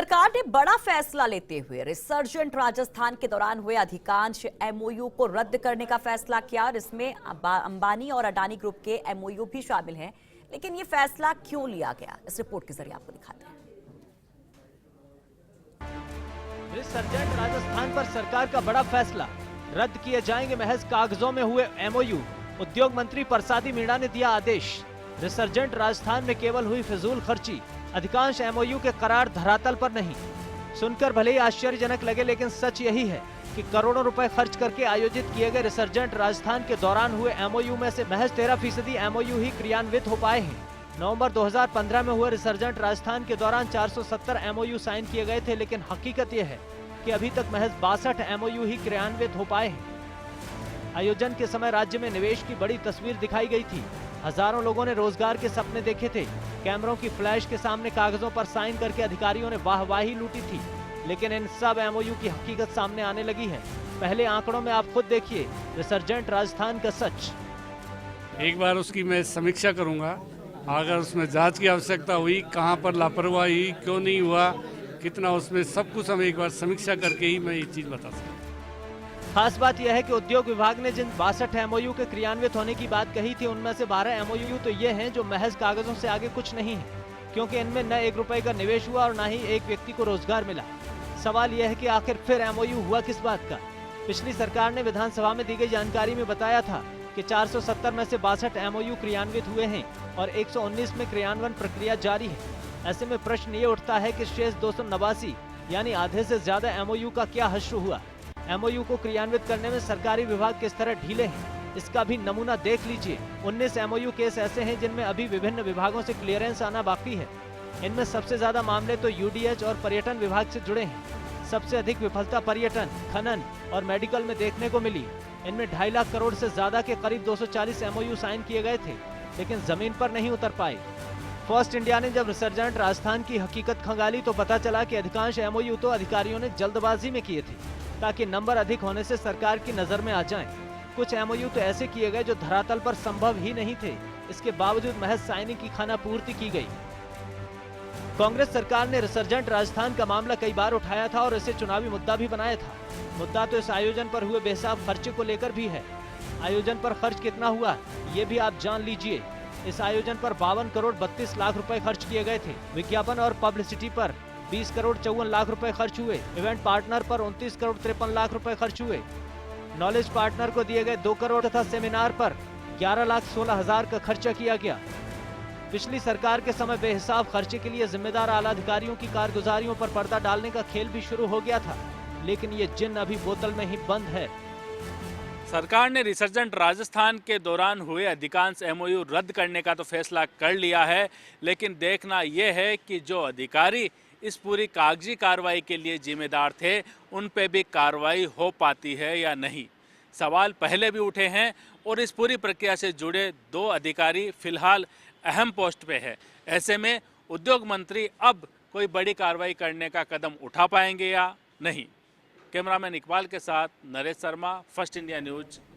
सरकार ने बड़ा फैसला लेते हुए रिसर्जेंट राजस्थान के दौरान हुए अधिकांश एमओयू को रद्द करने का फैसला किया और इसमें अंबानी और अडानी ग्रुप के एमओयू भी शामिल हैं। लेकिन ये फैसला क्यों लिया गया, इस रिपोर्ट के जरिए आपको दिखाते हैं। रिसर्जेंट राजस्थान पर सरकार का बड़ा फैसला, रद्द किए जाएंगे महज कागजों में हुए एमओयू। उद्योग मंत्री परसादी मीणा ने दिया आदेश। रिसर्जेंट राजस्थान में केवल हुई फिजूल खर्ची, अधिकांश एमओयू के करार धरातल पर नहीं। सुनकर भले ही आश्चर्यजनक लगे, लेकिन सच यही है कि करोड़ों रुपए खर्च करके आयोजित किए गए रिसर्जेंट राजस्थान के दौरान हुए एमओयू में से महज 13% एमओयू ही क्रियान्वित हो पाए हैं। नवंबर 2015 में हुए रिसर्जेंट राजस्थान के दौरान 470 एमओयू साइन किए गए थे, लेकिन हकीकत यह है कि अभी तक महज 62 एमओयू ही क्रियान्वित हो पाए हैं। आयोजन के समय राज्य में निवेश की बड़ी तस्वीर दिखाई गई थी। हजारों लोगों ने रोजगार के सपने देखे थे। कैमरों की फ्लैश के सामने कागजों पर साइन करके अधिकारियों ने वाहवाही लूटी थी। लेकिन इन सब एमओयू की हकीकत सामने आने लगी है। पहले आंकड़ों में आप खुद देखिए रिसर्जेंट राजस्थान का सच। एक बार उसकी मैं समीक्षा करूंगा। अगर उसमें जांच की आवश्यकता हुई, कहां पर लापरवाही, क्यों नहीं हुआ, कितना उसमें, सब कुछ हम एक बार समीक्षा करके ही मैं ये चीज बता सकता हूँ। खास बात यह है कि उद्योग विभाग ने जिन 62 एमओयू के क्रियान्वित होने की बात कही थी, उनमें से 12 एमओयू तो ये हैं जो महज कागजों से आगे कुछ नहीं है, क्योंकि इनमें न 1 रुपए का निवेश हुआ और न ही एक व्यक्ति को रोजगार मिला। सवाल यह है कि आखिर फिर एमओयू हुआ किस बात का। पिछली सरकार ने विधानसभा में दी गई जानकारी में बताया था कि 470 में से 62 एमओयू क्रियान्वित हुए हैं और 119 में क्रियान्वयन प्रक्रिया जारी है। ऐसे में प्रश्न ये उठता है कि शेष 289 यानी आधे से ज्यादा एमओयू का क्या हश्र हुआ। एमओयू को क्रियान्वित करने में सरकारी विभाग किस तरह ढीले हैं, इसका भी नमूना देख लीजिए। 19 एमओयू केस ऐसे हैं जिनमें अभी विभिन्न विभागों से क्लियरेंस आना बाकी है। इनमें सबसे ज्यादा मामले तो यूडीएच और पर्यटन विभाग से जुड़े हैं। सबसे अधिक विफलता पर्यटन, खनन और मेडिकल में देखने को मिली। इनमें 2.5 लाख करोड़ से ज्यादा के करीब 240 एमओयू साइन किए गए थे, लेकिन जमीन पर नहीं उतर पाए। फर्स्ट इंडिया ने जब रिसर्जेंट राजस्थान की हकीकत खंगाली तो पता चला कि अधिकांश एमओयू तो अधिकारियों ने जल्दबाजी में किए थे, ताकि नंबर अधिक होने से सरकार की नजर में आ जाएं। कुछ एमओयू तो ऐसे किए गए जो धरातल पर संभव ही नहीं थे। इसके बावजूद महज साइनिंग की खानापूर्ति की गई। कांग्रेस सरकार ने रिसर्जेंट राजस्थान का मामला कई बार उठाया था और इसे चुनावी मुद्दा भी बनाया था। मुद्दा तो इस आयोजन पर हुए बेहिसाब खर्चे को लेकर भी है। आयोजन पर खर्च कितना हुआ ये भी आप जान लीजिए। इस आयोजन पर 52 करोड़ 32 लाख रुपए खर्च किए गए थे। विज्ञापन और पब्लिसिटी पर 20 करोड़ 54 लाख रुपए खर्च हुए। इवेंट पार्टनर पर 29 करोड़ 53 लाख रुपए खर्च हुए। नॉलेज पार्टनर को दिए गए 2 करोड़ तथा सेमिनार पर 11 लाख 16 हजार का खर्चा किया गया। पिछली सरकार के समय बेहिसाब खर्चे के लिए जिम्मेदार आला अधिकारियों की कारगुजारियों पर पर्दा डालने का खेल भी शुरू हो गया था, लेकिन ये जिन्न अभी बोतल में ही बंद है। सरकार ने रिसर्जेंट राजस्थान के दौरान हुए अधिकांश एमओयू रद्द करने का तो फैसला कर लिया है, लेकिन देखना यह है कि जो अधिकारी इस पूरी कागजी कार्रवाई के लिए जिम्मेदार थे, उन पे भी कार्रवाई हो पाती है या नहीं। सवाल पहले भी उठे हैं और इस पूरी प्रक्रिया से जुड़े 2 अधिकारी फिलहाल अहम पोस्ट पे है। ऐसे में उद्योग मंत्री अब कोई बड़ी कार्रवाई करने का कदम उठा पाएंगे या नहीं। कैमरामैन इकबाल के साथ Naresh Sharma, first India news.